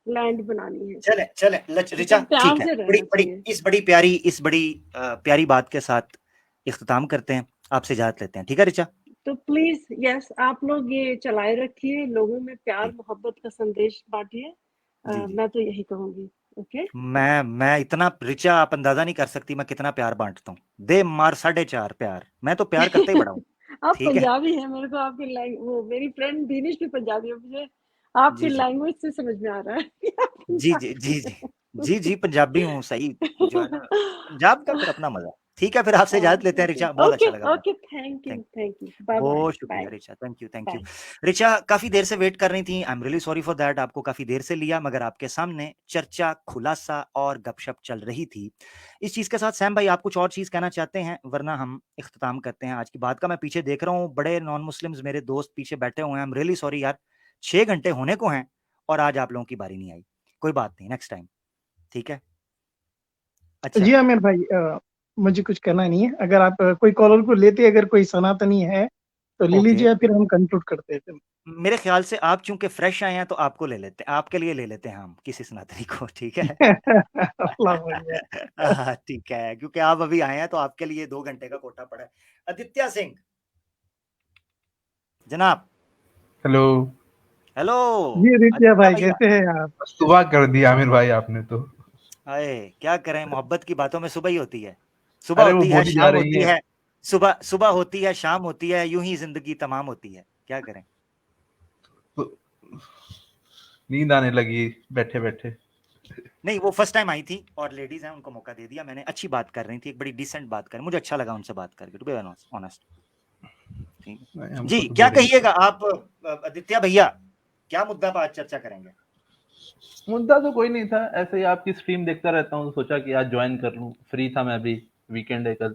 Land बनानी है। चले चले रिचा, ठीक है, इस बड़ी प्यारी बात के साथ इख्तिताम करते हैं, आपसे इजाजत लेते हैं, ठीक है रिचा? तो प्लीज यस, आप लोग ये चलाए रखिए, लोगों में प्यार मोहब्बत का संदेश बांटिए। जी जी, मैं तो यही कहूंगी। ओके, मैं इतना रिचा, आप अंदाजा नहीं कर सकती मैं कितना प्यार बांटता हूँ। दे मार 4.5 प्यार, मैं तो प्यार करते ही बड़ा हूँ। आप ठीक है, पंजाबी हैं, मेरे को आपकी वो मेरी फ्रेंड दीनिश भी पंजाबी है, मुझे आपकी जी जी लैंग्वेज से समझ में आ रहा है कि आप जी जी जी जी जी जी, पंजाबी हूँ सही, जो है ना, पंजाब का फिर अपना मजा। ठीक है, फिर आपसे इजाजत लेते हैं रिचा, बहुत ओके अच्छा लगा बात। Okay, thank you thank thank you, bye bye बहुत बाय शुक्रिया Richa, thank you thank you. Bye. Richa काफी देर से वेट कर रही थी, I am really sorry for that, आपको काफी देर से लिया, मगर आपके सामने चर्चा, खुलासा और गपशप चल रही थी। इस चीज के साथ सैम भाई, आप कुछ और चीज कहना चाहते हैं, वरना हम इख्तिताम करते हैं आज की बात का। मैं पीछे देख रहा हूँ, बड़े नॉन मुस्लिम्स मेरे दोस्त पीछे बैठे हुए हैं, आई एम रियली सॉरी यार, 6 घंटे होने को हैं और आज आप लोगों की बारी नहीं आई। कोई बात नहीं, नेक्स्ट टाइम, ठीक है? अच्छा, जी आमिर भाई, मुझे कुछ कहना नहीं है। अगर आप कोई कॉलर को लेते, अगर कोई सनातनी है तो ले ओके, लीजिए, फिर हम कंक्लूड करते हैं। मेरे ख्याल से आप चूंकि फ्रेश आए हैं तो आपको ले लेते हैं, आपके लिए ले लेते हैं हम किसी सनातनी को, ठीक है? अल्लाह भैया। ठीक है, क्योंकि आप अभी आए हैं तो आपके लिए 2 घंटे का कोटा पड़ा है। आदित्य सिंह जनाब, हेलो। हेलो। जी रितिया आदित्य भाई, भैया, कैसे हैं आप? सुबह कर दिया आमिर भाई आपने तो। अरे क्या करें, मोहब्बत की बातों में सुबह ही होती है, सुबह अरे वो होती है, बोली जा शाम रही होती है। है, सुबह सुबह होती है, शाम होती है, यूं ही जिंदगी तमाम होती है, क्या करें? तो नींद आने लगी बैठे बैठे। नहीं, वो फर्स्ट टाइम आई थी और लेडीज हैं, उनको मौका दे दिया मैंने। अच्छी बात कर रही थी, एक बड़ी डिसेंट बात कर, मुझे अच्छा लगा उनसे बात करके, टू बी ऑनेस्ट। ठीक है जी, हमको तो क्या बोरिंग कहिएगा था। आप आदित्य भैया, क्या मुद्दा पर आज चर्चा करेंगे? मुद्दा तो कोई नहीं था, ऐसे ही आपकी स्ट्रीम देखता रहता हूँ तो सोचा कि आज ज्वाइन कर लूँ, फ्री था मैं भी, वीकेंड है कल,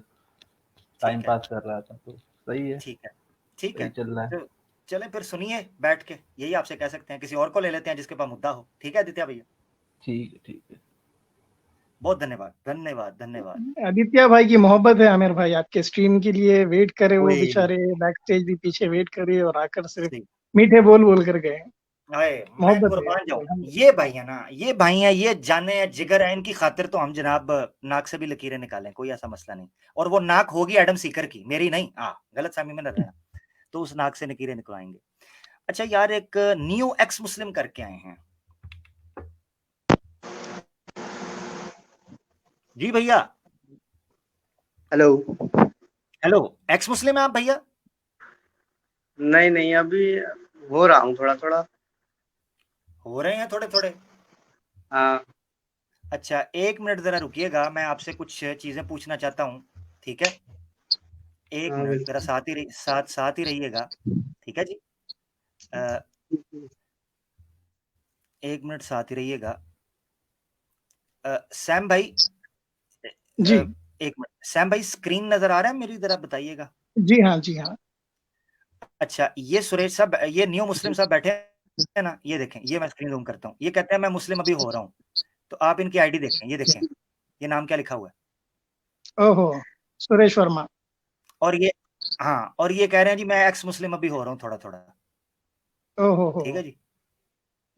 टाइम ठीक है, पास कर रहा था तो सही है। ठीक है, ठीक है। सही चल रहा है। तो चले फिर, सुनिए बैठ के, यही आपसे कह सकते हैं, किसी और को ले लेते हैं जिसके पास मुद्दा हो, ठीक है आदित्य भैया? ठीक है ठीक है। बहुत धन्यवाद धन्यवाद धन्यवाद। आदित्य भाई की मोहब्बत है आमिर भाई, आपके स्ट्रीम के लिए वेट करे, वो ओए, बेचारे बैक स्टेज भी पीछे वेट करे और आकर सिर्फ सही, मीठे बोल बोल कर गए। आए, मैं मोहब्बत है। कुर्बान जाऊं, अल्हम्दुलिल्लाह। ये भाई है ना, ये भाई हैं, ये जाने हैं, जिगर है, इनकी खातिर तो हम जनाब नाक से भी लकीरें निकालें, कोई ऐसा मसला नहीं। और वो नाक होगी एडम सीकर की, मेरी नहीं, गलत फहमी में न रहना, तो उस नाक से लकीरें निकलवाएंगे। अच्छा यार, एक न्यू एक्स मुस्लिम करके आए हैं जी भैया। हेलो। हेलो, एक्स मुस्लिम है आप भैया? नहीं नहीं, अभी हो रहा हूँ थोड़ा थोड़ा। हो रहे हैं थोड़े थोड़े? हाँ। अच्छा, 1 मिनट जरा रुकिएगा, मैं आपसे कुछ चीजें पूछना चाहता हूँ, ठीक है? एक हाँ मिनट जरा बिल्कुल। साथ ही रहिएगा, ठीक है जी? अ, 1 मिनट साथ ही रहिएगा। सैम भाई, जी। 1 मिनट, सैम भाई स्क्रीन नजर आ रहा है मेरी, जरा बताइएगा। जी हाँ, जी हाँ। अच्छा, ये सुरेश साहब, ये न्यू मुस्लिम साहब बैठे हैं ना, ये देखें, ये मैं स्क्रीन जूम करता हूँ, ये कहते हैं मैं मुस्लिम अभी हो रहा हूँ, तो आप इनकी आईडी देखें, ये देखें, ये नाम क्या लिखा हुआ है, ओहो, सुरेश वर्मा। और ये, हाँ, और ये कह रहे हैं जी मैं एक्स मुस्लिम अभी हो रहा हूँ थोड़ा थोड़ा, ओहो ठीक है हो। जी?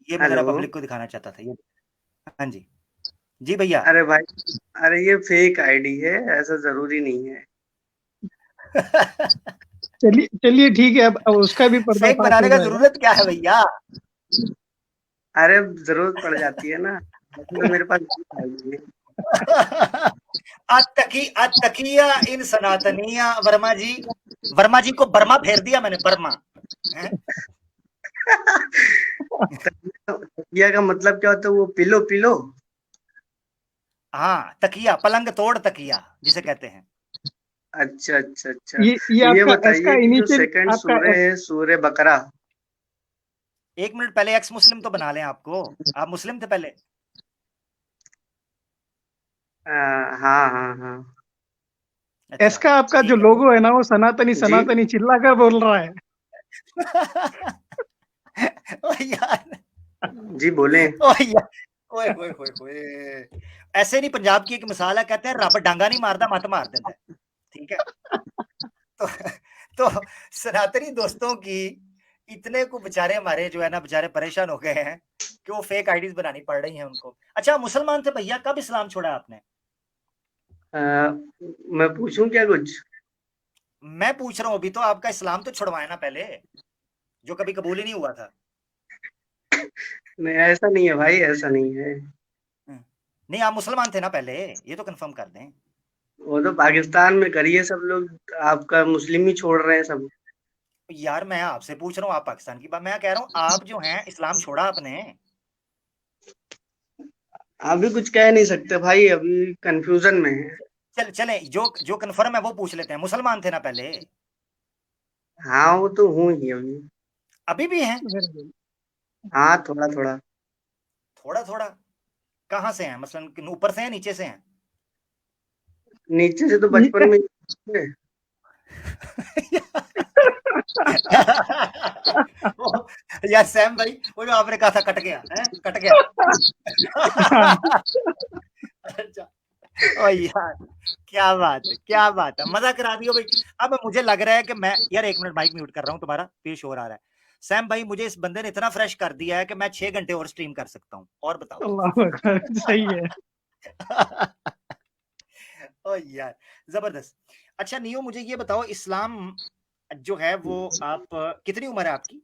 ये मैं जरा हेलो। पब्लिक को दिखाना चाहता था, ये, हाँ जी, जी भैया। अरे भाई, अरे ये फेक आईडी है, ऐसा जरूरी नहीं है। चलिए चलिए, ठीक है, अब उसका भी फेक पर्दाफाश हो बनाने का जाएगा। जरूरत क्या है भैया? अरे जरूरत पड़ जाती है ना, तो मेरे पास आईडी है। अतकिया इन सनातनिया, वर्मा जी को बर्मा फेर दिया मैंने, बर्मा है? तकिया का मतलब क्या होता है? वो पिलो पिलो। हाँ, तकिया, पलंग तोड़ तकिया जिसे कहते हैं। अच्छा अच्छा अच्छा। ये तो ये आपका एस का बताइए कि जो इनिशियल, सेकंड आपका सूर्य एस। है, सूर्य बकरा। 1 मिनट पहले एक्स मुस्लिम तो बना लें आपको, आप मुस्लिम थे पहले? हाँ हाँ हाँ। एस अच्छा, का आपका जो ठीक है। लोगो है ना, वो सनातनी जी सनातनी चिल्ला कर बोल रहा है। ओ यार, जी बोले। ओ यार, ओए होए होए होए, ऐसे नहीं, पंजाब की एक मिसाल है, कहते हैं रब डांगा नहीं मारदा, मत मार देता है, ठीक है? तो तो सनातनी दोस्तों की इतने को बेचारे हमारे जो है ना बेचारे परेशान हो गए हैं कि वो फेक आईडीज बनानी पड़ रही हैं उनको। अच्छा मुसलमान थे भैया, कब इस्लाम छोड़ा आपने? मैं पूछूं क्या कुछ? मैं पूछ रहा हूँ अभी तो, आपका इस्लाम तो छुड़वाए ना पहले, जो कभी कबूल ही नहीं हुआ था। नहीं ऐसा नहीं है भाई, ऐसा नहीं है। नहीं आप मुसलमान थे ना पहले, ये तो कंफर्म कर दें। वो तो पाकिस्तान में करिए सब लोग, आपका मुस्लिम ही छोड़ रहे हैं सब। यार मैं आपसे पूछ रहा हूँ, आप पाकिस्तान की बात, मैं कह रहा हूँ आप जो हैं इस्लाम छोड़ा आपने। अभी कुछ कह नहीं सकते भाई, अभी कंफ्यूजन में है। चले जो जो कंफर्म है वो पूछ लेते हैं, मुसलमान थे ना पहले? हाँ वो तो हूँ ही अभी। अभी भी हैं? हाँ थोड़ा थोड़ा। थोड़ा थोड़ा कहाँ से हैं, मसलन ऊपर से हैं नीचे से हैं? नीचे से तो बचपन में ही। यार सैम भाई, वो जो आपने कहा था कट गया है, कट गया। अच्छा, ओ यार क्या बात है, क्या बात है, मजा करा दियो भाई। अब मुझे लग रहा है कि मैं, यार एक मिनट माइक म्यूट कर रहा हूँ तुम्हारा, पेश हो रहा है। सैम भाई मुझे इस बंदे ने इतना फ्रेश कर दिया है कि मैं 6 घंटे और स्ट्रीम कर सकता हूँ, और बताओ। अल्लाह अकबर, सही है। ओ यार जबरदस्त। अच्छा नियो मुझे ये बताओ, इस्लाम जो है वो आप, कितनी उम्र है आपकी?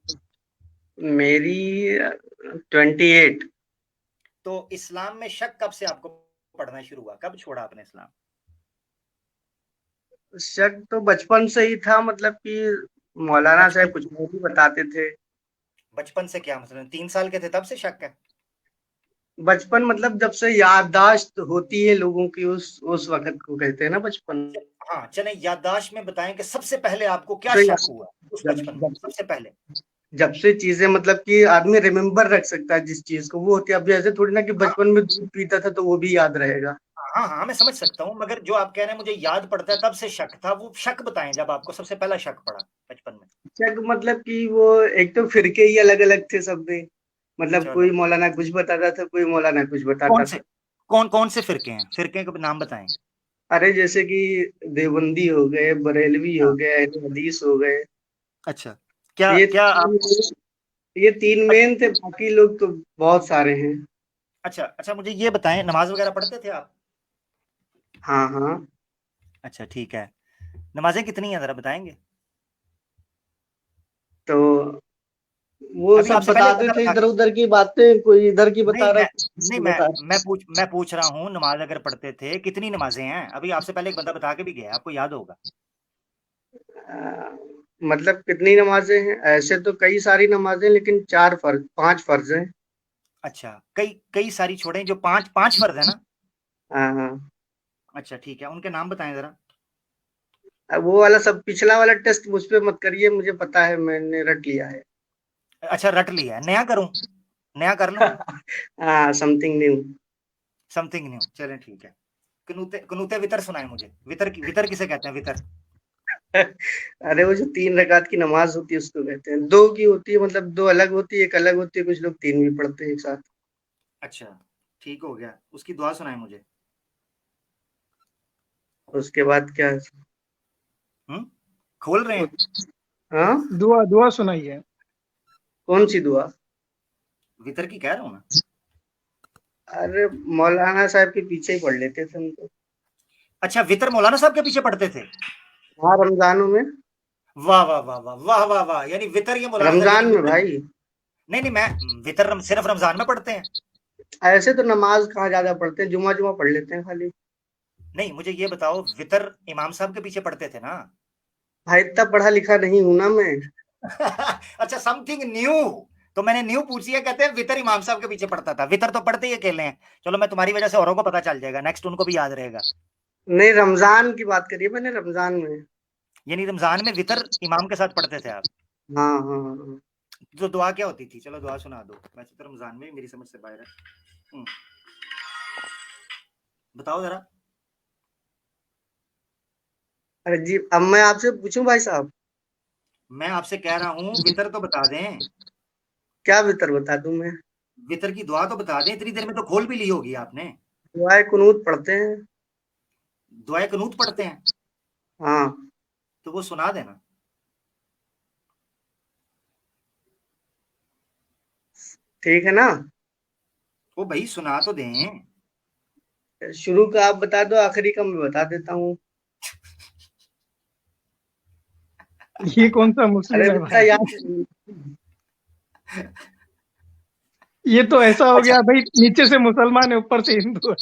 मेरी 28। तो इस्लाम में शक कब से आपको पढ़ना शुरू हुआ, कब छोड़ा आपने इस्लाम? शक तो बचपन से ही था, मतलब कि मौलाना साहब बचपन, कुछ भी बताते थे। बचपन से क्या मतलब 3 साल के थे तब से शक है? बचपन मतलब जब से याददाश्त होती है लोगों की, उस वक्त को कहते हैं ना बचपन। हाँ चले याददाश्त में बताएं कि सबसे पहले आपको क्या तो शक हुआ उस जब बचपन में, जब सबसे पहले? जब से चीजें मतलब कि आदमी रिमेम्बर रख सकता है जिस चीज को, वो होती है। अब ऐसे थोड़ी ना कि हाँ बचपन में दूध पीता था तो वो भी याद रहेगा। हाँ हाँ मैं समझ सकता हूँ, मगर जो आप कह रहे हैं मुझे याद पड़ता है तब से शक था, वो शक बताएं जब आपको सबसे पहला शक पड़ा बचपन में। शक मतलब कि वो एक तो फिरके ही अलग अलग थे सब में। मतलब चलो कोई मौलाना कुछ बताता था, कोई मौलाना कुछ कौन बताता से, था। कौन कौन से फिरके हैं, फिरके के नाम बताएं। अरे जैसे कि देवबंदी हो गए, बरेलवी हो हाँ गए, अहले हदीस हो गए। अच्छा, क्या ये क्या आप, ये तीन मेन थे, बाकी लोग तो बहुत सारे हैं। अच्छा अच्छा मुझे ये बताएं, नमाज वगैरह पढ़ते थे आप? हाँ हाँ। अच्छा ठीक है, नमाजें कितनी हैं जरा बताएंगे? तो वो अभी सब आपसे पहले एक बताते बंदा थे बता, इधर उधर की बातें, कोई इधर की नहीं बता रहा मैं, है, कोई नहीं इधर बता मैं पूछ रहा हूँ, नमाज अगर पढ़ते थे कितनी नमाजें हैं? अभी आपसे पहले एक बंदा बता के भी गया, आपको याद होगा। रहा है। मतलब कितनी नमाजें हैं, ऐसे तो कई सारी नमाजें, लेकिन 5 फर्ज हैं। अच्छा कई कई सारी छोड़ें, जो पांच पांच फर्ज है ना? हाँ हाँ। अच्छा ठीक है, उनके नाम बताएं जरा। अब वो वाला सब पिछला वाला टेस्ट मुझ पे मत करिए, मुझे पता है, मैंने रट लिया है। अच्छा रट लिया है, नया करूं, नया कर लूं? हाँ समथिंग न्यू। समथिंग न्यू, चलें ठीक है। कनूते कनूते वितर सुनाए मुझे, वितर वितर किसे कहते हैं, वितर? अरे वो जो 3 रकात की नमाज होती है उसको कहते हैं। 2 की होती है, मतलब 2 अलग होती है, एक अलग होती है, कुछ लोग 3 भी पढ़ते हैं एक साथ। अच्छा ठीक हो गया, उसकी दुआ सुनाए मुझे। उसके बाद क्या? हम्म, खोल रहे हैं? हाँ। दुआ दुआ सुनाइए। कौन सी दुआ? वितर की कह रहा हूँ ना। अरे मौलाना साहब के पीछे ही पढ़ लेते थे हम तो। अच्छा वितर मौलाना साहब के पीछे पढ़ते थे? हाँ रमजानों में। वाह वाह वाह वाह वाह वाह वाह, यानी वितर ये मौलाना साहब, यानी रमजान में वितर, भाई। नहीं नहीं मैं, वितर सिर्फ रमजान में पढ़ते हैं? ऐसे तो नमाज कहाँ ज्यादा पढ़ते हैं, जुमा जुमा पढ़ लेते हैं खाली। नहीं मुझे ये बताओ, वितर इमाम साहब के पीछे पढ़ते थे ना? भाई इतना पढ़ा लिखा नहीं हूं ना मैं। अच्छा समथिंग न्यू, तो मैंने न्यू पूछी है, कहते हैं वितर इमाम साहब के पीछे पढ़ता था, वितर तो पढ़ते ही अकेले हैं। चलो मैं तुम्हारी वजह से औरों को पता चल जाएगा, नेक्स्ट उनको भी याद रहेगा। नहीं रमजान की बात करिए मैंने, रमजान में। यानी रमजान में वितर इमाम के साथ पढ़ते थे आप? हाँ हाँ हाँ। तो दुआ क्या होती थी, चलो दुआ सुना दो, वैसे तो रमजान में मेरी समझ से बाहर है। बताओ जरा। अरे जी, अब मैं आपसे पूछूं भाई साहब? मैं आपसे कह रहा हूँ वितर तो बता दें, क्या बेहतर बता दूं मैं? वितर की दुआ तो बता दें, इतनी देर में तो खोल भी ली होगी आपने। दुआए कुनूत पढ़ते हैं। दुआए कनूत पढ़ते हैं, हाँ। तो वो सुना देना। ठीक है ना? वो भाई सुना तो दें। शुरू का आप बता दो, आखिरी का मैं बता देता हूँ। ये कौन सा मुस्लिम अरे है बेटा भाई? यार, ये तो ऐसा हो अच्छा गया भाई, नीचे से मुसलमान है ऊपर से हिंदू है।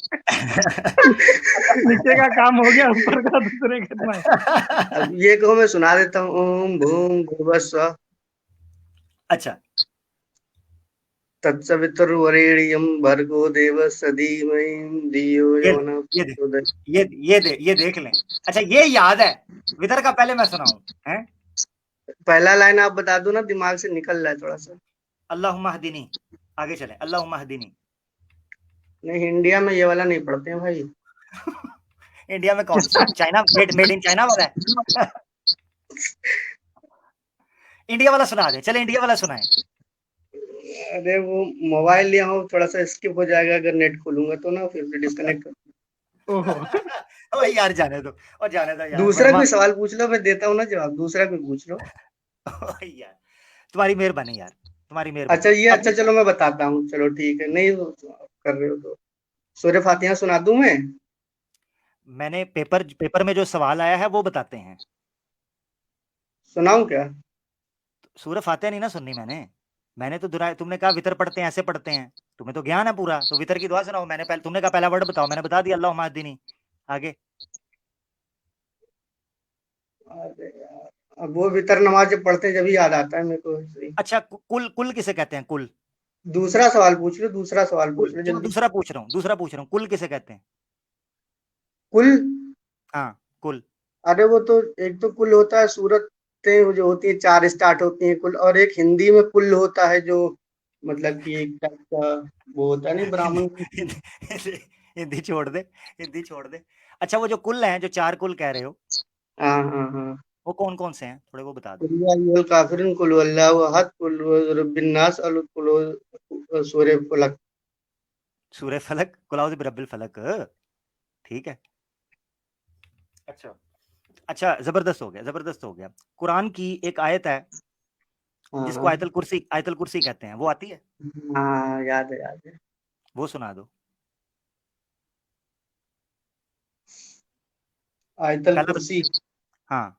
नीचे का काम हो गया, ऊपर का दूसरे खत्म है। अब ये कहो मैं सुना देता हूँ। ओम भूम भुवस्सुवः अच्छा तत्सवितुर्वरेण्यं भर्गो देवस्य धीमहि धियो ये यो ले, नः ये दे, प्रचोदयात्। ये देख लें। अच्छा ये याद है, वितर का पहले मैं सुनाऊं हैं? पहला लाइन आप बता दो ना, दिमाग से निकल रहा है थोड़ा सा। अल्लाहुम्मा हदीनी, आगे चले, अल्लाहुम्मा हदीनी। नहीं, इंडिया में ये वाला नहीं पढ़ते हैं भाई। इंडिया में कौन सा? चाइना, मेड इन चाइना वाला है। इंडिया वाला सुना दे, चले इंडिया वाला सुनाए। अरे वो मोबाइल लिया हूँ, थोड़ा सा स्किप हो जाएगा अगर नेट खोलूंगा तो ना, फिर डिस्कनेक्ट कर। ओहो, ओए यार जाने दो, और जाने दो यार, दूसरा वर्मा। कोई सवाल पूछ लो, मैं देता हूँ ना जवाब। दूसरा कोई पूछ लो। ओए यार तुम्हारी मेहरबानी यार, तुम्हारी अच्छा मेहरबानी। ये, अब अच्छा चलो मैं बताता हूँ, चलो ठीक है। नहीं कर रहे हो तो सूर्य फातिहा सुना दूं मैं? मैंने पेपर में जो सवाल आया है वो बताते हैं। सुनाऊं क्या? सूरह फातिहा नहीं ना सुननी मैंने तो दुराए, तुमने कहा वितर पढ़ते हैं, ऐसे पढ़ते हैं, तुम्हें तो ज्ञान है पूरा, तो वितर की दुआ सुनाओ। मैंने पहले, तुमने कहा पहला वर्ड बताओ, मैंने बता दिया अल्लाहुम्मा हदीनी। आगे। अरे यार, अब वो वितर नमाज जब पढ़ते हैं जब याद आता है मेरे को। सही। अच्छा कुल कुल किसे कहते हैं? कुल दूसरा सवाल पूछ लो, दूसरा सवाल पूछ लो चलो जल्दी। दूसरा पूछ रहा हूँ, कुल किसे कहते हैं? कुल? हाँ कुल। अरे वो तो, एक तो कुल होता है, सूरतें जो होती है 4 स्टार्ट होती हैं कुल, और एक हिंदी में कुल होता है जो मतलब कि एक टाइप का वो होता है नहीं, हिंदी ब्राह्मण। हिंदी हिंदी छोड़ दे, हिंदी छोड़ दे। अच्छा वो जो कुल हैं, जो 4 कुल कह रहे हो, हाँ हाँ हाँ। वो कौन कौन से हैं? थोड़े वो बता दो। कुल या अय्युहल काफिरून, कुल हुवल्लाहु अहद, कुल रब्बिन नास, कुल सूरह फलक। सूरह फलक, कुल औज़ु बिरब्बिल फलक। ठीक है। अच्छा जबरदस्त हो गया। कुरान की एक आयत है हाँ जिसको हाँ आयतुल कुर्सी कहते हैं, वो आती है? हाँ, याद है याद है। वो सुना दो। आयतल पहला कुर्सी। हाँ,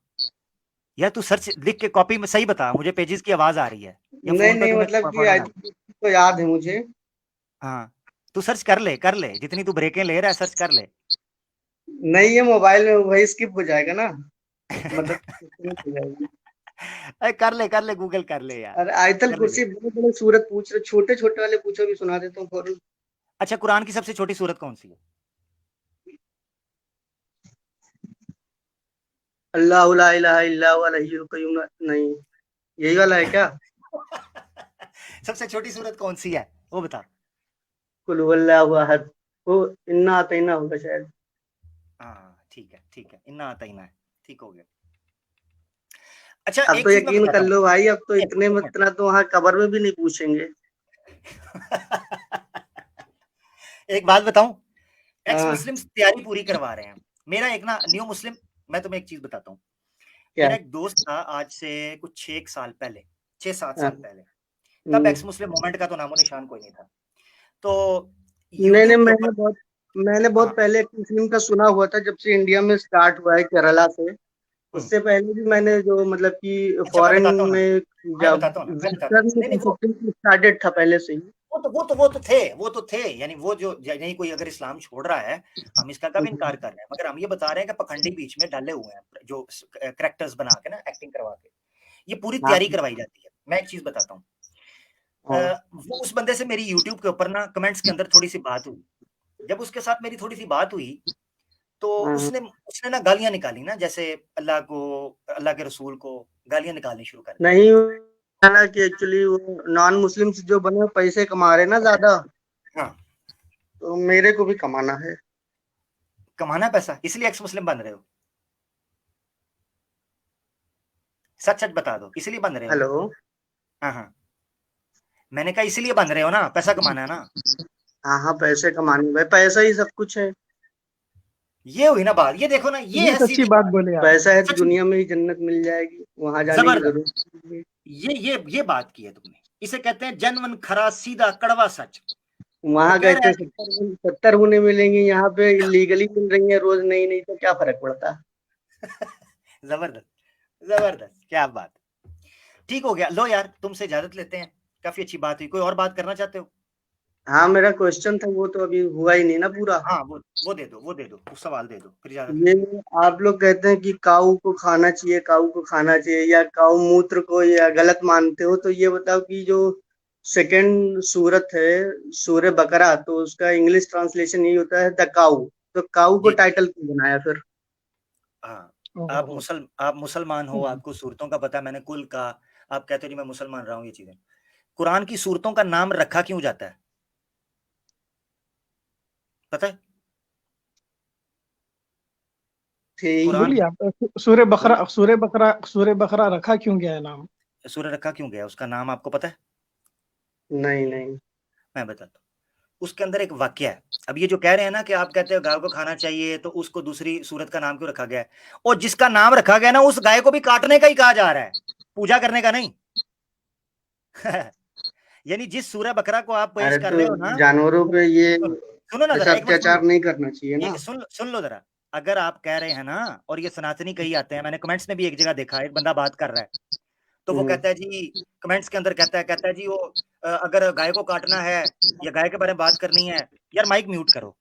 या तू सर्च लिख के कॉपी में सही बता, मुझे पेजेस की आवाज आ रही है, या नहीं फोन पे नहीं, तुम्हें मतलब कि पढ़ना है? आयतल कुर्सी तो याद है मुझे। हाँ तू सर्च कर ले, जितनी तू ब्रेकें ले रहा है सर्च कर ले। नहीं, ये मोबाइल में वही स्किप हो जाएगा ना, मतलब disconnect हो जाएगी। अरे कर ले गूगल कर ले यार, अरे आयतल कर ले कुर्सी, बेटा। बड़े बड़े सूरत पूछ रहे, छोटे छोटे वाले पूछो भी सुना देता हूँ फौरन। अच्छा कुरान की सबसे छोटी सूरत कौन सी है? अल्लाहु ला इलाहा इल्ला हुवल हय्युल कय्यूम। नहीं, यही वाला है क्या? सबसे छोटी सूरत कौन सी है वो बता। कुल हुवल्लाहु अहद। वो इन्ना अतैना होगा शायद। हाँ ठीक है, इन्ना अतईना है, ठीक हो गया। अच्छा अब तो एक चीज मैं यकीन बताता कर हूँ। लो भाई, अब तो एक इतने में, मिनट। इतना तो वहां कबर में भी नहीं पूछेंगे। एक बात बताऊं, एक्स हाँ। मुस्लिम्स तैयारी पूरी करवा रहे हैं। मेरा एक ना न्यू मुस्लिम, मैं तुम्हें एक चीज बताता हूँ। क्या? मेरा एक दोस्त था, आज से कुछ 6 साल पहले, 6-7 हाँ। साल पहले, तब एक्स मुस्लिम मूवमेंट का तो नामो निशान कोई नहीं था। तो नहीं नहीं, यूट्यूब के ऊपर, मैंने बहुत हाँ पहले एक मुस्लिम का सुना हुआ था, जब से इंडिया में स्टार्ट हुआ है केरला से। उससे पहले भी मैंने जो मतलब कि अच्छा मैं फॉरेन बताता हूँ ना, में मैं जब बताता हूँ ना, मैं बताता हूँ। वेस्टर्न में नहीं कह नहीं सकते हैं कि स्टार्टेड था पहले से ही। वो तो थे, यानी वो जो नहीं, कोई अगर इस्लाम छोड़ रहा है, हम इसका कब इनकार कर रहे हैं, मगर हम ये बता रहे हैं कि पखंडी बीच में डाले हुए हैं, जो करेक्टर्स बना के ना, एक्टिंग करवा के, ये पूरी हाँ तैयारी करवाई जाती है। मैं एक चीज बताता हूँ, हाँ वो उस बंदे से मेरी यूट्यूब के ऊपर ना कमेंट्स के अंदर थोड़ी सी बात हुई। जब उसके साथ मेरी थोड़ी सी बात हुई, तो हाँ। उसने उसने ना गालियां निकाली ना, जैसे अल्लाह को, अल्लाह के रसूल को गालियां निकालनी शुरू कर दी। नहीं, है ना कि एक्चुअली वो नॉन मुस्लिम्स जो बने हैं, पैसे कमा रहे हैं ना ज्यादा, हाँ, तो मेरे को भी कमाना है। कमाना है पैसा, इसलिए एक्स मुस्लिम बन रहे हो? सच सच बता दो, इसलिए बन रहे हो ना? हेलो। हाँ हाँ, मैंने कहा इसलिए बन रहे हो ना, पैसा कमाना है ना? हाँ हाँ, पैसे कमाने भाई, पैसा ही सब कुछ है। ये हुई ना बात, ये देखो ना, ये है बहुत अच्छी सीधी बात बात। बोले आप। पैसा है तो सच में दुनिया में ही जन्नत मिल जाएगी, वहां जाने की जबरदस्त, जरूरत नहीं है। ये बात की है तुमने, इसे कहते हैं जनवन खरा सीधा कड़वा सच। वहां वो कह कहते रहा है हैं 70 गुने मिलेंगे, यहाँ पे इलीगली मिल रही है रोज नई नई, तो क्या फर्क पड़ता। जबरदस्त, जबरदस्त, क्या बात। ठीक हो गया, लो यार तुमसे इजाजत लेते हैं, काफी अच्छी बात हुई। कोई और बात करना चाहते हो? हाँ, मेरा क्वेश्चन था, वो तो अभी हुआ ही नहीं ना पूरा। हाँ वो दे दो, वो दे दो, उस सवाल दे दो, फिर इजाजत ये लेते हैं। आप लोग कहते हैं कि काऊ को खाना चाहिए, काऊ को खाना चाहिए, या काऊ मूत्र को या गलत मानते हो, तो ये बताओ कि जो सेकंड सूरत है सूर्य बकरा, तो उसका इंग्लिश ट्रांसलेशन यही होता है द काऊ, तो काऊ को जी टाइटल क्यों बनाया फिर? हाँ, ओहो। आप मुसलमान हो, आपको सूरतों का पता है, मैंने कुल कहा, आप कहते हो नहीं मैं मुसलमान रहा हूँ। ये चीजें कुरान की सूरतों का नाम रखा क्यों जाता है, पता है? ठीक। कुरान बोलिए आप। बोलिए, सूर्य बकरा रखा क्यों गया है नाम? सूर्य रखा क्यों गया, उसका नाम आपको पता है? नहीं नहीं। मैं बताता हूँ। उसके अंदर एक वाक्य है। अब ये जो कह रहे हैं ना कि आप कहते हो गाय को खाना चाहिए, तो उसको दूसरी सूरत का नाम क्यों रखा गया है? और जिसका नाम रखा गया ना, उस गाय को भी काटने का ही कहा जा रहा है, पूजा करने का नहीं। यानी जिस सूरह बकरा को आप पेश अरे कर तो रहे हो ना, जानवरों पे ये सुनो ना ऐसा जरा, एक मिनट सुन अत्याचार लो, नहीं करना चाहिए ना। ये सुन लो जरा। अगर आप कह रहे हैं ना, और ये सनातनी कही आते हैं, मैंने कमेंट्स में भी एक जगह देखा, एक बंदा बात कर रहा है, तो वो कहता है जी, कमेंट्स के अंदर कहता है जी वो अगर गाय को काटना है या गाय के बारे में बात करनी है, यार माइक म्यूट करो,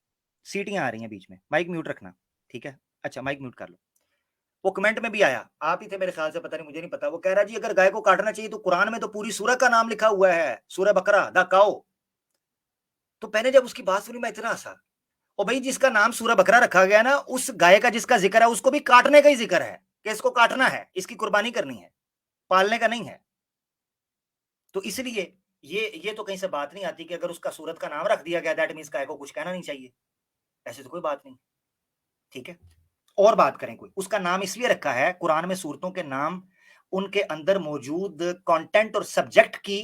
सीटियां आ रही हैं बीच में, माइक म्यूट रखना, ठीक है? अच्छा माइक म्यूट कर लो। वो कमेंट में भी आया, आप ही थे मेरे ख्याल से, पता नहीं, मुझे नहीं पता। वो कह रहा जी अगर गाय को काटना चाहिए तो कुरान में तो पूरी सूरह का नाम लिखा हुआ है, सूरह बकरा द काओ। तो पहले जब उसकी बात सुनी मैं इतना हंसा, और भाई जिसका नाम सूरह बकरा रखा गया ना, उस गाय का जिसका जिक्र है, उसको भी काटने का ही जिक्र है कि इसको काटना है, इसकी कुर्बानी करनी है, पालने का नहीं है। तो इसलिए ये तो कहीं से बात नहीं आती कि अगर उसका सूरत का नाम रख दिया गया दैट मींस गाय को कुछ कहना नहीं चाहिए, ऐसे तो कोई बात नहीं, ठीक है? और बात करें कोई, उसका नाम इसलिए रखा है, कुरान में सूरतों के नाम उनके अंदर मौजूद कंटेंट और सब्जेक्ट की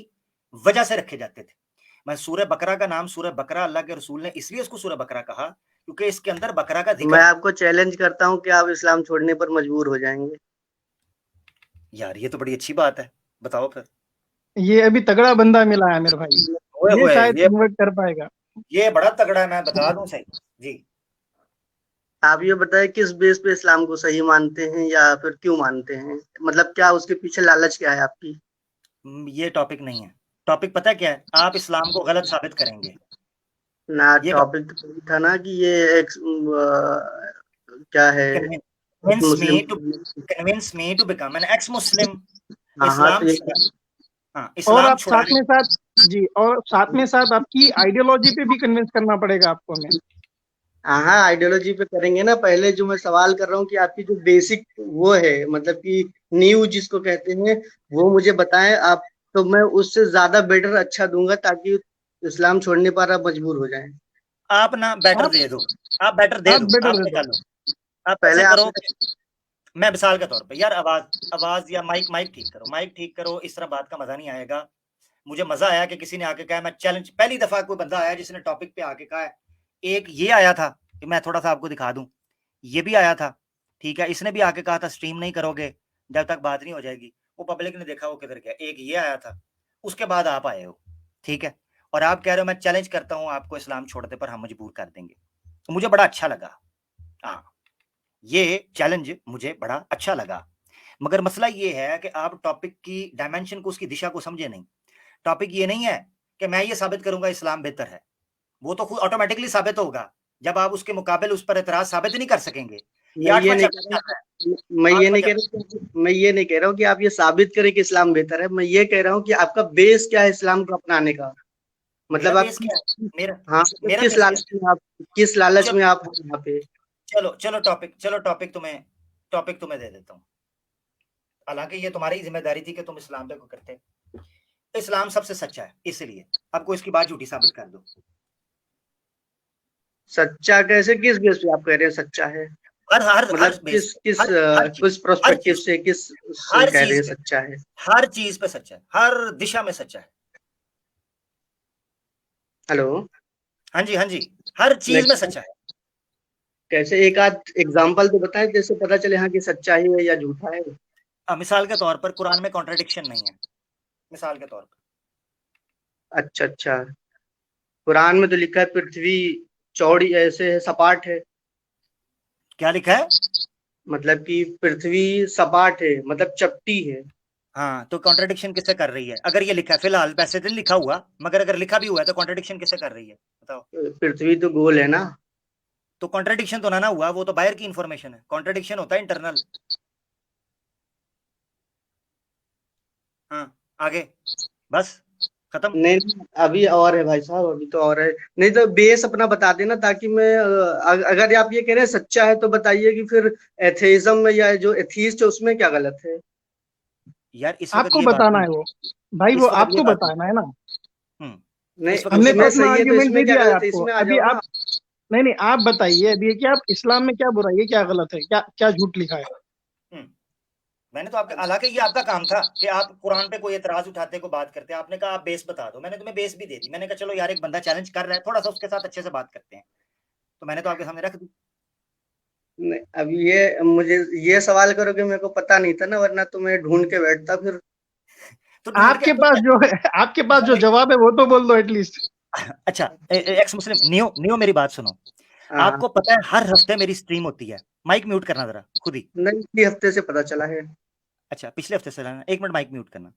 वजह से रखे जाते थे। मैं सूरह बकरा का नाम, सूरह बकरा अल्लाह के रसूल ने इसलिए उसको सूरह बकरा कहा क्योंकि इसके अंदर बकरा का जिक्र मैं है। आपको चैलेंज करता हूँ कि आप इस्लाम छोड़ने पर मजबूर हो जाएंगे। यार ये तो बड़ी अच्छी बात है, बताओ फिर। ये अभी तगड़ा बंदा मिला है मेरे भाई, ओए ये होए, शायद कन्वर्ट कर पाएगा। ये बड़ा तगड़ा है, मैं बता दूं सही जी। आप ये बताएं किस बेस पे इस्लाम को सही मानते हैं, या फिर क्यों मानते हैं, मतलब क्या उसके पीछे लालच क्या है आपकी? ये टॉपिक नहीं है, टॉपिक पता है क्या है? आप इस्लाम को गलत साबित करेंगे, ना ये टॉपिक तो यही था ना कि ये एक क्या है, convince Muslim. Me to convince me to become an ex Muslim. हाँ हाँ, तो इस्लाम ये हाँ, और इस्लाम आप साथ छुड़ाने। में साथ जी, और साथ में साथ आपकी आइडियोलॉजी पे भी कन्विंस करना पड़ेगा आपको हमें। हाँ आइडियोलॉजी पे करेंगे ना। पहले जो मैं सवाल कर रहा हूँ कि आपकी जो बेसिक वो है, मतलब कि न्यू जिसको कहते हैं, वो मुझे बताएं आप, तो मैं उससे ज्यादा बेटर अच्छा दूंगा, ताकि इस्लाम छोड़ने पर आप मजबूर हो जाएं। आप ना बेटर आप दे दो, आप बेटर दे आप दो, बेटर आप दे दो। निकालो। आप पहले ऐसे आप करो कि मैं मिसाल के तौर पे, यार आवाज आवाज या माइक माइक ठीक करो, माइक ठीक करो, इस तरह बात का मजा नहीं आएगा। मुझे मजा आया कि किसी ने आके कहा, मैं चैलेंज, पहली दफा कोई बंदा आया जिसने टॉपिक पे आके कहा है। एक ये आया था कि मैं थोड़ा सा आपको दिखा दूं, ये भी आया था, ठीक है? इसने भी आके कहा था स्ट्रीम नहीं करोगे जब तक बात नहीं हो जाएगी। वो पब्लिक ने देखा वो किधर गया। एक ये आया था, उसके बाद आप आए हो, ठीक है? और आप कह रहे हो मैं चैलेंज करता हूं आपको इस्लाम छोड़ने पर, हम मजबूर कर देंगे। तो मुझे बड़ा अच्छा लगा, हाँ, ये चैलेंज मुझे बड़ा अच्छा लगा। मगर मसला ये है कि आप टॉपिक की डायमेंशन को, उसकी दिशा को समझे नहीं। टॉपिक ये नहीं है कि मैं ये साबित करूंगा इस्लाम बेहतर है, वो तो खुद ऑटोमेटिकली साबित होगा जब आप उसके मुकाबले उस पर एतराज साबित नहीं कर सकेंगे। ये मैं ये 8वां नहीं कह चैप्टर चल रहा है, रहा मैं ये 8वां नहीं कह चैप्टर। रहा मैं ये नहीं कह रहा हूँ कि आप ये साबित करें कि इस्लाम बेहतर है। मैं ये कह रहा हूँ कि आपका बेस क्या है इस्लाम को अपनाने का, मेरा मतलब आप बेस क्या है? मेरा हाँ, मतलब मेरा बेस क्या है? किस लालच चलो में आप हो यहाँ पे? चलो टॉपिक तुम्हें दे देता हूँ। हालांकि ये तुम्हारी जिम्मेदारी थी कि तुम इस्लाम पे को करते। इस्लाम सबसे सच्चा है, इसलिए आपको इसकी बात झूठी साबित कर दो। सच्चा कैसे, किस बेस पे आप कह रहे हैं सच्चा है? हर हर मतलब हर बेस पे, हर चीज, किस प्रोस्पेक्टिव से, किस से हर कह रहे हैं चीज पे, सच्चा है? हर चीज पे सच्चा है, हर दिशा में सच्चा है। हेलो। हाँ जी, हाँ जी, हर चीज में नेक्स्ट, सच्चा है। कैसे, एक आध एग्जांपल तो बताएं जिससे पता चले हाँ कि सच्चा ही है या झूठा है। मिसाल के तौर पर कुरान में कॉन्ट्रडिक्शन नहीं है, मिसाल के तौर पर अच्छा अच्छा, कुरान में तो लिखा है पृथ्वी चौड़ी ऐसे है, सपाट है। क्या लिखा है? मतलब कि पृथ्वी सपाट है, मतलब चपटी है। हाँ, तो कॉन्ट्रडिक्शन किससे कर रही है? अगर ये लिखा है, फिलहाल वैसे तो नहीं लिखा हुआ, मगर अगर लिखा भी हुआ है तो कॉन्ट्रडिक्शन किससे कर रही है बताओ? पृथ्वी तो गोल है ना। तो कॉन्ट्रडिक्शन तो ना हुआ, वो तो बाहर की इंफॉर्मेशन है। कॉन्ट्रडिक्शन होता है इंटरनल। हाँ, आगे, बस खत्म। नहीं नहीं, अभी और है भाई साहब, अभी तो और है। नहीं तो बेस अपना बता देना, ताकि मैं अगर आप ये कह रहे हैं सच्चा है तो बताइए कि फिर एथेइज्म में या जो एथीस्ट है उसमें क्या गलत है। यार इस वक्त आपको ये बात बताना है नहीं, वो, भाई वो इस वक्त ये आपको बात नहीं। बताना है ना। इस नहीं, वक्त हमने ये तो उसमें बात अपना सही है तो आर्ग्यूमेंट इसमें दे क्या दिया है गलत है, आपको, इसमें आ अभी जाओ आप, ना। नहीं नहीं आप बताइए अभी कि आप इस्लाम में क्या बुराई है, क्या गलत है, क्या क्या झूठ लिखा है। हम्म, मैंने तो आपका, हालांकि ये आपका काम था कि आप कुरान पे कोई एतराज उठाते को बात करते हैं, आपने कहा आप बेस बता दो, मैंने तुम्हें बेस भी दे दी। मैंने कहा चलो यार, एक बंदा चैलेंज कर रहा है, थोड़ा सा उसके साथ अच्छे से बात करते हैं, तो मैंने तो आपके सामने रख दी। नहीं, अब ये मुझे ये सवाल करोगे, मेरे को पता नहीं था ना, वरना तो मैं ढूंढ के बैठता फिर। तो ढूंढ के आपके पास जो है, आपके पास जो जवाब है वो तो बोल दो एटलीस्ट। अच्छा, एक्स मुस्लिम नियो नियो, मेरी बात सुनो। हाँ, आपको पता है हर हफ्ते मेरी स्ट्रीम होती है। माइक म्यूट करना जरा खुद ही। नहीं इसी हफ्ते से पता चला है। अच्छा, पिछले हफ्ते से रहना, 1 मिनट माइक म्यूट करना।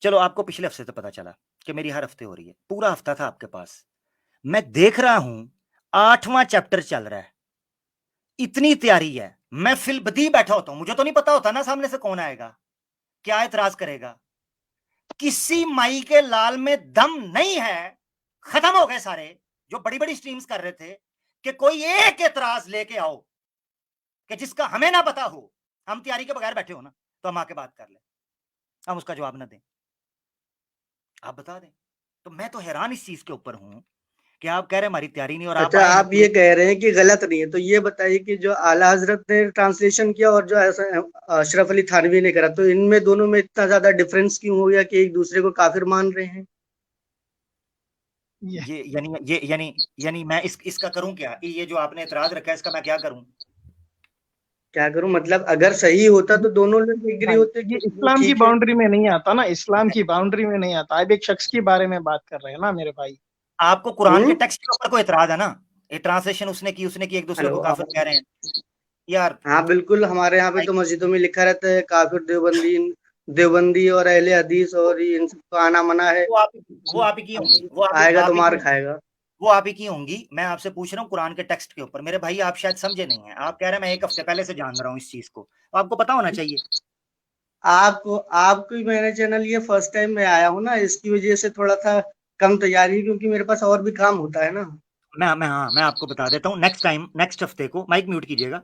चलो, आपको पिछले हफ्ते से पता चला कि मेरी हर हफ्ते हो रही है, पूरा हफ्ता था आपके पास। मैं देख रहा हूं 8वां चैप्टर चल रहा है, इतनी तैयारी है, मैं फिलबदी बैठा होता हूं, मुझे तो नहीं पता होता ना सामने से कौन आएगा, क्या एतराज करेगा। किसी माई के लाल में दम नहीं है, खत्म हो गए सारे जो बड़ी बड़ी स्ट्रीम्स कर रहे थे, कि कोई एक एतराज लेके आओ कि जिसका हमें ना पता हो। हम तैयारी के बगैर बैठे हो ना, तो हम आके बात कर ले, हम उसका जवाब ना दें, आप बता दें। तो मैं तो हैरान इस चीज के ऊपर हूं कि आप कह रहे हैं हमारी तैयारी नहीं, और आप अच्छा, आए हैं आप ये कह रहे हैं कि गलत नहीं है, तो ये बताइए कि जो आला हजरत ने ट्रांसलेशन किया और जो अशरफ अली थानवी ने करा, तो इनमें दोनों में इतना ज्यादा डिफरेंस क्यों हो गया कि एक दूसरे को काफिर मान रहे हैं। ये ये यानी मैं इसका करूं क्या? ये जो आपने एतराज रखा है, इसका मैं क्या करूं? क्या करूं, मतलब अगर सही होता तो दोनों लोग एग्री भाई होते ये कि वो इस्लाम की ठीक है। बाउंड्री में नहीं आता ना, इस्लाम की बाउंड्री में नहीं आता। अब एक शख्स के बारे में बात कर रहे हैं ना मेरे भाई। आपको कुरान के हम्म। टेक्स्ट के ऊपर कोई एतराज है ना? ये ट्रांसलेशन उसने की एक दूसरे हेलो, को काफिर कह रहे हैं यार। हाँ बिल्कुल, हमारे यहाँ पे तो मस्जिदों में लिखा रहता है काफिर देवबंदी, देवबंदी और अहले हदीस, और इन सबको आना मना है। वो आप वो आप ही की होंगी, आएगा तो मार खाएगा। वो आप ही की होंगी। मैं आपसे पूछ रहा हूँ कुरान के टेक्स्ट के ऊपर। मेरे भाई, आप शायद समझे नहीं हैं। आप कह रहे हैं मैं 1 हफ्ते पहले से जान रहा हूँ इस चीज को, तो आपको पता होना चाहिए। आपको आपको मेरे चैनल ये फर्स्ट टाइम मैं आया हूँ ना, इसकी वजह से थोड़ा सा कम तैयारी, क्योंकि मेरे पास और भी काम होता है ना। मैं आपको बता देता हूँ, नेक्स्ट टाइम, नेक्स्ट हफ्ते को, माइक म्यूट कीजिएगा,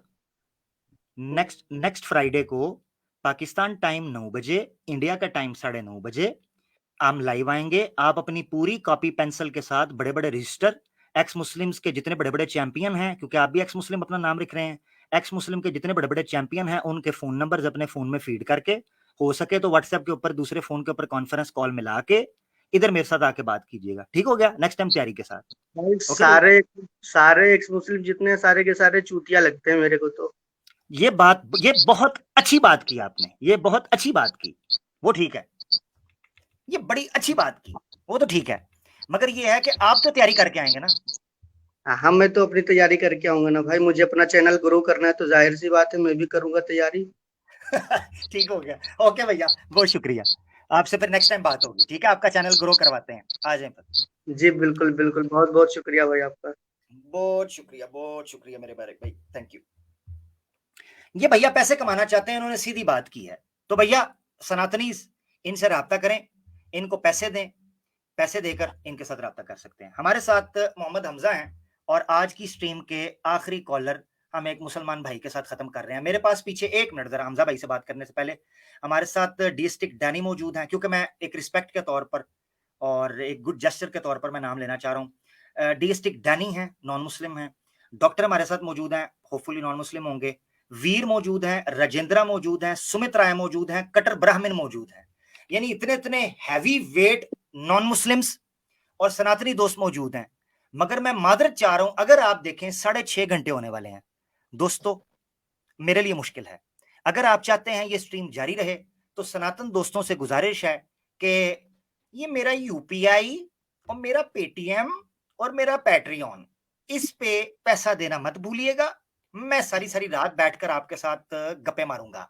नेक्स्ट फ्राइडे को पाकिस्तान टाइम 9 बजे, इंडिया का टाइम 9:30 बजे हम लाइव आएंगे। आप अपनी पूरी कॉपी पेंसिल के साथ बड़े बड़े रजिस्टर, एक्स मुस्लिम्स के जितने बड़े बड़े चैंपियन हैं, क्योंकि आप भी एक्स मुस्लिम अपना नाम लिख रहे हैं, एक्स मुस्लिम के जितने बड़े बड़े चैंपियन हैं उनके फोन नंबर्स अपने फोन में फीड करके, हो सके तो व्हाट्सएप के ऊपर दूसरे फोन के ऊपर कॉन्फ्रेंस कॉल मिला के इधर मेरे साथ आके बात कीजिएगा। ठीक हो गया? नेक्स्ट टाइम तैयारी के साथ। भाई ओके भैया, सारे सारे एक्स मुस्लिम जितने हैं, सारे के सारे चूतिया लगते हैं मेरे को तो। ये बहुत अच्छी बात की आपने, ये बहुत अच्छी बात की, वो ठीक है, ये बड़ी अच्छी बात की, वो तो ठीक है, मगर ये है कि आप तो तैयारी करके आएंगे ना। हाँ, मैं तो अपनी तैयारी करके आऊंगा ना भाई, मुझे अपना चैनल ग्रो करना है, तो जाहिर सी बात है मैं भी करूंगा तैयारी। ठीक हो गया, ओके भैया, बहुत शुक्रिया। आपसे फिर नेक्स्ट टाइम बात होगी, ठीक है? आपका चैनल ग्रो करवाते हैं, आ जाए पर। जी बिल्कुल बिल्कुल, बहुत बहुत शुक्रिया भाई आपका। बहुत शुक्रिया मेरे भाई, थैंक यू। ये भैया पैसे कमाना चाहते हैं, उन्होंने सीधी बात की है। तो भैया सनातनी, इनसे रब्ता करें, इनको पैसे दें, पैसे देकर इनके साथ रब्ता कर सकते हैं। हमारे साथ मोहम्मद हमजा हैं, और आज की स्ट्रीम के आखिरी कॉलर हम एक मुसलमान भाई के साथ खत्म कर रहे हैं। मेरे पास पीछे 1 मिनट, जरा हमजा भाई से बात करने से पहले हमारे साथ डीएसटिक डैनी मौजूद हैं, क्योंकि मैं एक रिस्पेक्ट के तौर पर और एक गुड जेस्चर के तौर पर मैं नाम लेना चाह रहा हूँ। डीएसटिक डैनी है, नॉन मुस्लिम है। डॉक्टर हमारे साथ मौजूद हैं, होपफुली नॉन मुस्लिम होंगे। वीर मौजूद हैं, राजेंद्रा मौजूद हैं, सुमित राय मौजूद हैं, कटर ब्राह्मण मौजूद हैं। यानी इतने इतने हैवी वेट नॉन मुस्लिम्स और सनातनी दोस्त मौजूद हैं। मगर मैं मादरत चाह रहा हूं, अगर आप देखें 6.5 घंटे होने वाले हैं दोस्तों, मेरे लिए मुश्किल है। अगर आप चाहते हैं ये स्ट्रीम जारी रहे, तो सनातन दोस्तों से गुजारिश है कि ये मेरा यूपीआई और मेरा पेटीएम और मेरा पैट्रियन, इस पे पैसा देना मत भूलिएगा। मैं सारी सारी रात बैठकर आपके साथ गप्पे मारूंगा,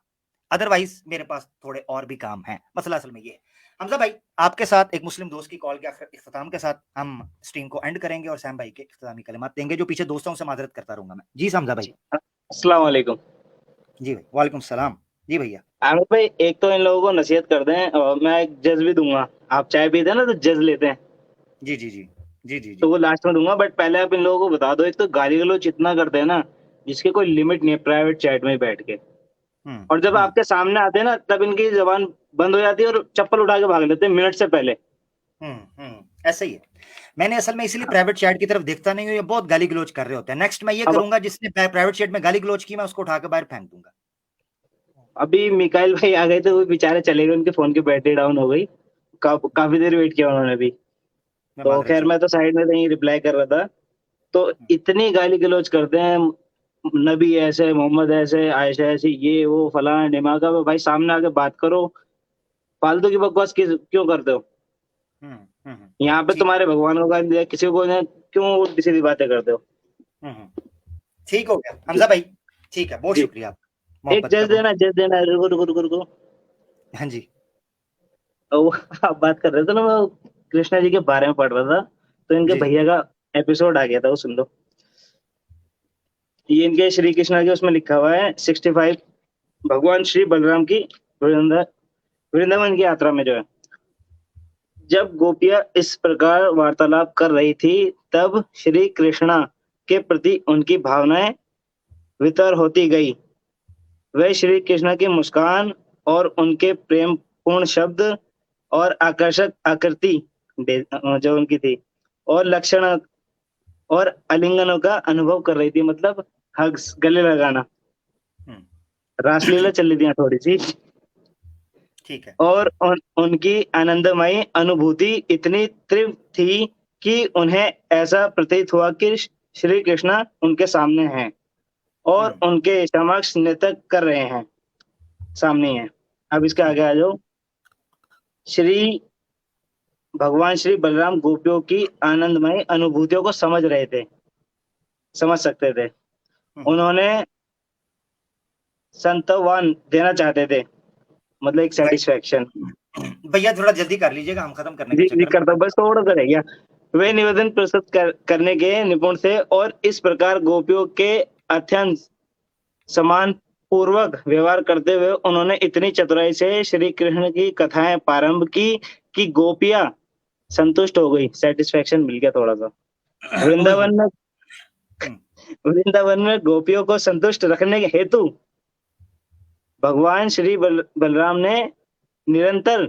अदरवाइज मेरे पास थोड़े और भी काम हैं। मसला असल में ये है। हमजा भाई, आपके साथ एक मुस्लिम दोस्त की कॉल के इख्तिताम के साथ हम स्ट्रीम को एंड करेंगे और सैम भाई के इख्तितामी कलिमात देंगे। जो पीछे दोस्तों से माजरत करता रहूंगा मैं। जी हमजा भाई। अस्सलाम वालेकुम। जी भाई, वालेकुम सलाम। जी भैया। आमिर भाई, एक तो इन लोगों को नसीहत कर दें, और मैं एक जज भी दूंगा। आप चाय पीते हैं ना तो जज लेते हैं, जी जी जी जी जी तो वो लास्ट में दूंगा, बट पहले आप इन लोगों को बता दो। एक तो गाली गलौज इतना करते हैं ना जिसके कोई लिमिट नहीं है, प्राइवेट चैट में बैठ के। और जब आपके सामने आते हैं ना तब इनकी जबान बंद हो जाती है और चप्पल उठा के भाग लेते हैं मिनट से पहले। ऐसा ही है। मैंने असल में इसलिए प्राइवेट चैट की तरफ देखता नहीं हूँ, ये बहुत गाली गलौज कर रहे होते हैं। नेक्स्ट मैं ये करूंगा, जिसने प्राइवेट चैट में गाली गलौज की मैं उसको उठा के बाहर फेंक दूंगा। अभी मिकाइल भाई आ गए थे, वो बेचारे चले गए, उनके फोन की बैटरी डाउन हो गई। काफी देर वेट किया उन्होंने भी, तो खैर मैं तो साइड में नहीं रिप्लाई कर रहा था। तो इतनी गाली गलौज करते हैं, नबी ऐसे, मोहम्मद ऐसे, आयशा ऐसी, ये वो फलाना ढिमाका। भाई सामने आके बात करो, फालतू की बकवास क्यों करते हो? यहाँ पे तुम्हारे भगवान को गाली दिया, किसी को क्यों उल्टी सीधी बातें करते हो? ठीक हो गया हमजा भाई, ठीक है, बहुत शुक्रिया। एक जज देना। रुको। हाँ जी। आप बात कर रहे थे ना, मैं कृष्णा जी के बारे में पढ़ रहा था, तो इनके भैया का एपिसोड आ गया था, वो सुन लो। ये इनके श्री कृष्णा के उसमें लिखा हुआ है 65, भगवान श्री बलराम की वृंदावन की यात्रा में जो है, जब गोपियां इस प्रकार वार्तालाप कर रही थी तब श्री कृष्णा के प्रति उनकी भावनाएं वितर होती गई। वे श्री कृष्ण की मुस्कान और उनके प्रेम पूर्ण शब्द और आकर्षक आकृति जो उनकी थी और लक्षण और आलिंगनों का अनुभव कर रही थी, मतलब हग्स, गले लगाना। रासलीला चल रही थी थोड़ी सी, ठीक है। और उनकी आनंदमयी अनुभूति इतनी तीव्र थी कि उन्हें ऐसा प्रतीत हुआ कि श्री कृष्ण उनके सामने हैं और उनके समक्ष नृत्य कर रहे हैं, सामने हैं। अब इसके आगे आ जाओ। भगवान श्री बलराम गोपियों की आनंदमय अनुभूतियों को समझ सकते थे। उन्होंने संतवान देना चाहते थे, मतलब एक सेटिस्फैक्शन। भैया थोड़ा जल्दी कर लीजिएगा, हम खत्म करने के जी करता, बस थोड़ा सा रह गया। वे निवेदन प्रस्तुत करने के निपुण थे और इस प्रकार गोपियों के अत्यंत समान पूर्वक व्यवहार करते हुए उन्होंने इतनी चतुराई से श्री कृष्ण की कथाएं प्रारंभ की कि गोपियां संतुष्ट हो गई, सेटिस्फैक्शन मिल गया थोड़ा सा। वृंदावन में गोपियों को संतुष्ट रखने के हेतु भगवान श्री बलराम ने निरंतर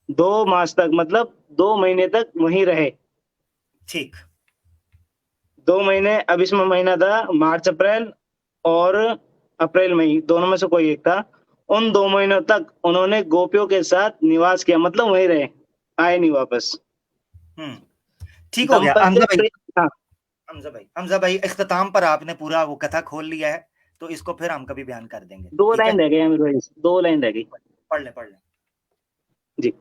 2 मास तक, मतलब 2 महीने तक वहीं रहे। ठीक, 2 महीने। अब इसमें महीना था मार्च अप्रैल और अप्रैल मई, दोनों में से कोई एक था। उन 2 महीनों तक उन्होंने गोपियों के साथ निवास किया, मतलब वहीं रहे, आए नहीं वापस। ठीक हो गया हमजा भाई, इख्तिताम पर आपने पूरा वो कथा खोल लिया है, तो इसको फिर हम कभी बयान कर देंगे। 2 लाइन रह गई, 2 लाइन रह गई, पढ़ ले जी।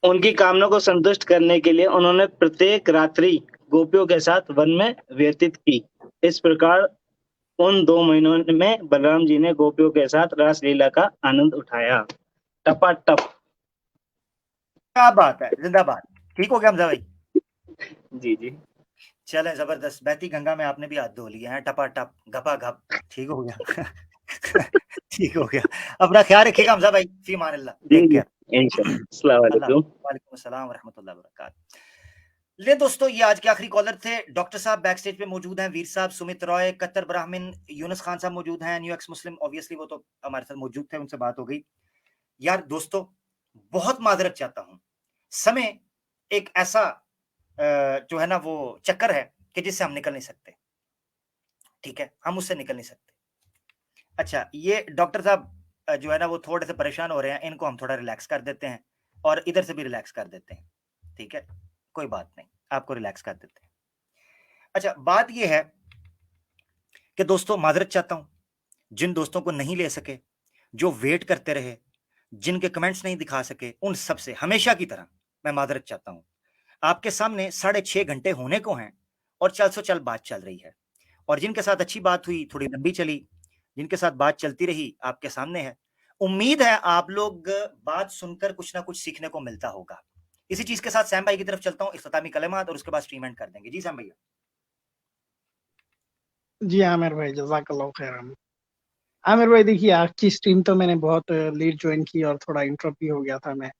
उनकी कामना को संतुष्ट करने के लिए उन्होंने प्रत्येक रात्रि गोपियों के साथ वन में व्यतीत की। इस प्रकार उन 2 महीनों में बलराम जी ने गोपियों के साथ रासलीला का आनंद उठाया। टपाटप। क्या बात है, जिंदाबाद। ठीक हो गया हमजा भाई? जी चले, जबरदस्त। बहती गंगा में आपने भी हाथ धो लिए हैं, टपाटप गपा गप। ठीक हो गया ठीक हो गया। अपना ख्याल रखिएगा हमजा भाई, फी मानिल्लाह। Take care. अस्सलाम वालेकुम। वालेकुम अस्सलाम व रहमतुल्लाहि व बरकातहू। ले दोस्तों, ये आज के आखिरी कॉलर थे। डॉक्टर साहब बैक स्टेज पे मौजूद हैं, वीर साहब, सुमित रॉय, कत्तर ब्राह्मण, यूनुस खान साहब मौजूद हैं, न्यू एक्स मुस्लिम, ऑब्वियसली वो तो हमारे साथ मौजूद थे, उनसे बात हो गई। यार दोस्तों, बहुत माजरत चाहता हूं, समय एक ऐसा जो है ना वो चक्कर है कि जिससे हम निकल नहीं सकते। ठीक है, हम उससे निकल नहीं सकते। अच्छा, ये डॉक्टर साहब जो है ना वो थोड़े से परेशान हो रहे हैं, इनको हम थोड़ा रिलैक्स कर देते हैं और इधर से भी रिलैक्स कर देते हैं। ठीक है, कोई बात नहीं, आपको रिलैक्स कर देते हैं। अच्छा, बात ये है कि दोस्तों, माजरत चाहता हूं जिन दोस्तों को नहीं ले सके, जो वेट करते रहे, जिनके कमेंट्स नहीं दिखा सके, उन सब से हमेशा की तरह मैं मादरत चाहता हूं। आपके सामने 6.5 घंटे होने को हैं और चल सो चल बात चल रही है, और जिनके साथ अच्छी बात हुई, थोड़ी लंबी चली, जिनके साथ बात चलती रही, आपके सामने है। उम्मीद है आप लोग बात सुनकर कुछ ना कुछ सीखने को मिलता होगा। इसी चीज के साथ सैम भाई की तरफ चलता हूं, इख्तितामी कलमात, और उसके बाद स्ट्रीम एंड कर देंगे। जी सैम भैया। जी आमिर भाई, जज़ाकल्लाह खैरन। आमिर भाई देखिए, आपकी स्ट्रीम तो मैंने बहुत लेट ज्वाइन की और थोड़ा इंटरप्ट भी हो गया था मैं,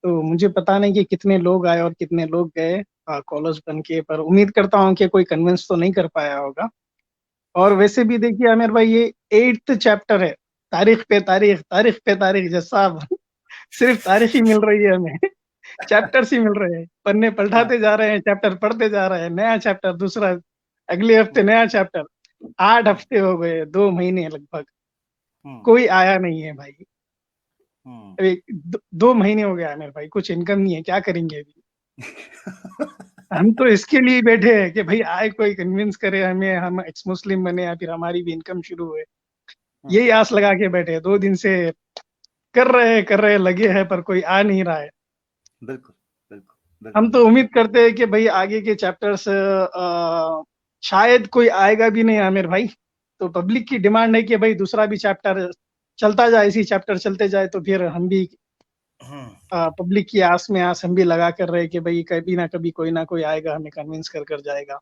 तो मुझे पता नहीं कि कितने लोग आए और कितने लोग गए कॉलर्स बन के, पर उम्मीद करता हूँ कि कोई कन्विंस तो नहीं कर पाया होगा। और वैसे भी देखिए आमिर भाई, ये 8th चैप्टर है, तारीख पे तारीख, तारीख पे तारीख, जैसा सिर्फ तारीख ही मिल रही है हमें, चैप्टर्स ही मिल रहे हैं, पन्ने पलटाते जा रहे हैं, चैप्टर पढ़ते जा रहे हैं, नया चैप्टर, दूसरा, अगले हफ्ते नया चैप्टर। 8 हफ्ते हो गए, 2 महीने लगभग, कोई आया नहीं है भाई। अरे 2 महीने हो गया मेरे भाई, कुछ इनकम नहीं है, क्या करेंगे अभी? हम तो इसके लिए बैठे हैं कि भाई आए, कोई कन्विंस करे हमें, हम एक्स मुस्लिम बने या फिर हमारी भी इनकम शुरू हुए। यही आस लगा के बैठे हैं, 2 दिन से कर रहे लगे हैं, पर कोई आ नहीं रहा है। बिल्कुल बिल्कुल। हम तो उम्मीद करते हैं कि भाई आगे के चैप्टर्स शायद कोई आएगा भी नहीं आमिर भाई, तो पब्लिक की डिमांड है कि भाई दूसरा भी चैप्टर चलता जाए, इसी चैप्टर चलते जाए, तो फिर हम भी पब्लिक की आस में आस हम भी लगा कर रहे कि भाई कभी ना कभी कोई ना कोई आएगा, हमें कन्विंस कर जाएगा।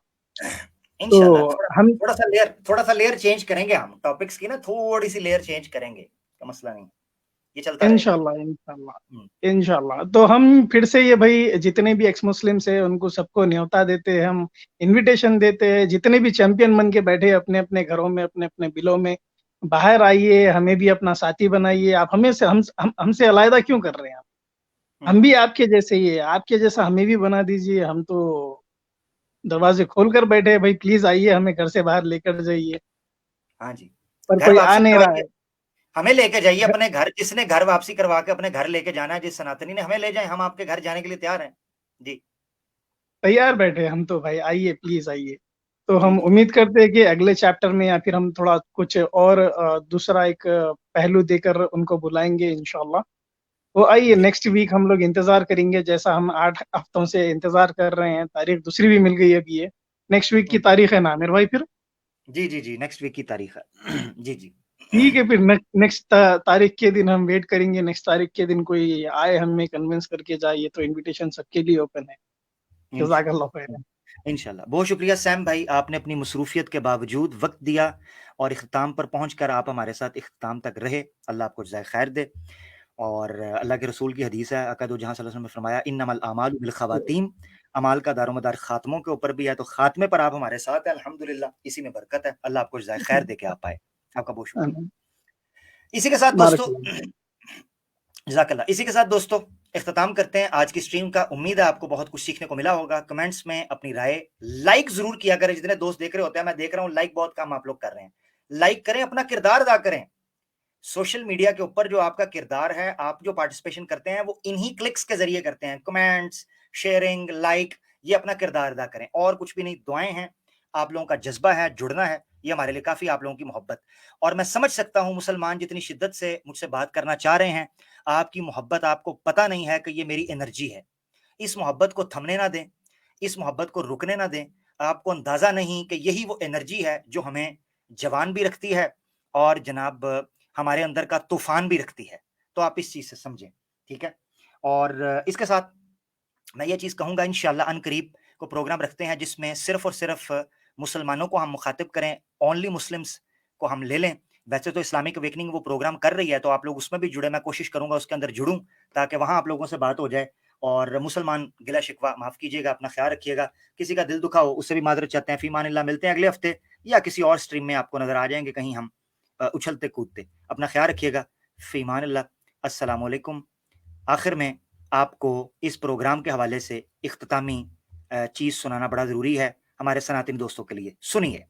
इंशाल्लाह हम थोड़ा सा लेयर चेंज करेंगे, हम टॉपिक्स की ना थोड़ी सी लेयर चेंज करेंगे, का मसला नहीं, ये चलता इंशाल्लाह। तो हम फिर से ये भाई जितने भी एक्स मुस्लिम्स है उनको सबको न्योता देते हैं, हम इनविटेशन देते हैं, जितने भी चैंपियन बन के बैठे अपने अपने घरों में, अपने अपने बिलों में, बाहर आइए, हमें भी अपना साथी बनाइए। आप हमें से हमसे अलग क्यों कर रहे हैं? हम भी आपके जैसे ही है, आपके जैसा हमें भी बना दीजिए। हम तो दरवाजे खोल कर बैठे हैं भाई, प्लीज आइए, हमें घर से बाहर लेकर जाइए। हाँ जी, पर कोई आ नहीं रहा है। हमें लेके जाइए अपने घर, जिसने घर वापसी करवा के अपने घर लेके जाना है, जिस सनातनी ने, हमें ले जाए, हम आपके घर जाने के लिए तैयार हैं जी, तैयार बैठे हम तो भाई, आइए प्लीज आइए। तो हम उम्मीद करते हैं कि अगले चैप्टर में या फिर हम थोड़ा कुछ और दूसरा एक पहलू देकर उनको बुलाएंगे इंशाल्लाह। वो आइए, नेक्स्ट वीक हम लोग इंतजार करेंगे, जैसा हम 8 हफ्तों से इंतजार कर रहे हैं। तारीख दूसरी भी मिल गई अभी, ये नेक्स्ट वीक की तारीख है ना आमिर भाई? फिर जी नेक्स्ट वीक की तारीख है। जी ठीक है, फिर नेक्स्ट तारीख के दिन हम वेट करेंगे। नेक्स्ट तारीख के दिन कोई आए, हमें कन्विंस करके जाइए, तो इनविटेशन सबके लिए ओपन है। जज़ाकल्लाह खैर। इंशाल्लाह। बहुत शुक्रिया सैम भाई, आपने अपनी मसरूफियत के बावजूद वक्त दिया और इख्तिताम पर पहुंचकर आप हमारे साथ इख्तिताम तक रहे। अल्लाह आपको जज़ाए खैर दे। और अल्लाह के रसूल की हदीस है, अक़द जहाँ सल्लल्लाहु अलैहि वसल्लम ने फरमाया, इन्नमल आमालु बिल ख़वातीम, अमाल का दारोमदार खात्मों के ऊपर भी है। तो खात्मे पर आप हमारे साथ हैं, अल्हम्दुलिल्लाह, इसी में बरकत है। अल्लाह आपको जज़ाए खैर दे के आप आए, आपका बहुत शुक्रिया। इसी के साथ दोस्तों, जज़ाकल्लाह, इसी के साथ दोस्तों इख्तिताम करते हैं आज की स्ट्रीम का। उम्मीद है आपको बहुत कुछ सीखने को मिला होगा। कमेंट्स में अपनी राय लाइक जरूर किया करें, जितने दोस्त देख रहे होते हैं, मैं देख रहा हूँ लाइक बहुत कम आप लोग कर रहे हैं। लाइक करें, अपना किरदार अदा करें। सोशल मीडिया के ऊपर जो आपका किरदार है, आप जो पार्टिसिपेशन करते हैं, वो इन्हीं क्लिक्स के जरिए करते हैं। कमेंट्स, शेयरिंग, लाइक, ये अपना किरदार अदा करें, और कुछ भी नहीं। दुआएं हैं, आप लोगों का जज्बा है, जुड़ना है, ये हमारे लिए काफी, आप लोगों की मोहब्बत। और मैं समझ सकता हूं मुसलमान जितनी शिद्दत से मुझसे बात करना चाह रहे हैं, आपकी मोहब्बत, आपको पता नहीं है कि ये मेरी एनर्जी है। इस मोहब्बत को थमने ना दें, इस मोहब्बत को रुकने ना दें। आपको अंदाजा नहीं कि यही वो एनर्जी है जो हमें जवान भी रखती है और जनाब हमारे अंदर का तूफान भी रखती है। तो आप इस चीज से समझें, ठीक है। और इसके साथ मैं ये चीज कहूंगा, इंशाल्लाह अनकरीब को प्रोग्राम रखते हैं जिसमें सिर्फ और सिर्फ मुसलमानों को हम मुखातिब करें, ओनली मुस्लिम्स को हम ले लें। वैसे तो इस्लामिक अवेकनिंग वो प्रोग्राम कर रही है, तो आप लोग उसमें भी जुड़े, मैं कोशिश करूंगा उसके अंदर जुड़ूं, ताकि वहां आप लोगों से बात हो जाए। और मुसलमान गिला शिकवा माफ कीजिएगा, अपना ख्याल रखिएगा, किसी का दिल दुखा हो उससे भी मादरत चाहते हैं। फीमानिल्लाह, मिलते हैं अगले हफ्ते या किसी और स्ट्रीम में, आपको नजर आ जाएंगे कहीं हम उछलते कूदते। अपना ख्याल रखिएगा, फीमानिल्लाह, अस्सलाम वालेकुम। आखिर में आपको इस प्रोग्राम के हवाले से इख्तितामी चीज सुनाना बड़ा जरूरी है हमारे सनातनी दोस्तों के लिए। सुनिए।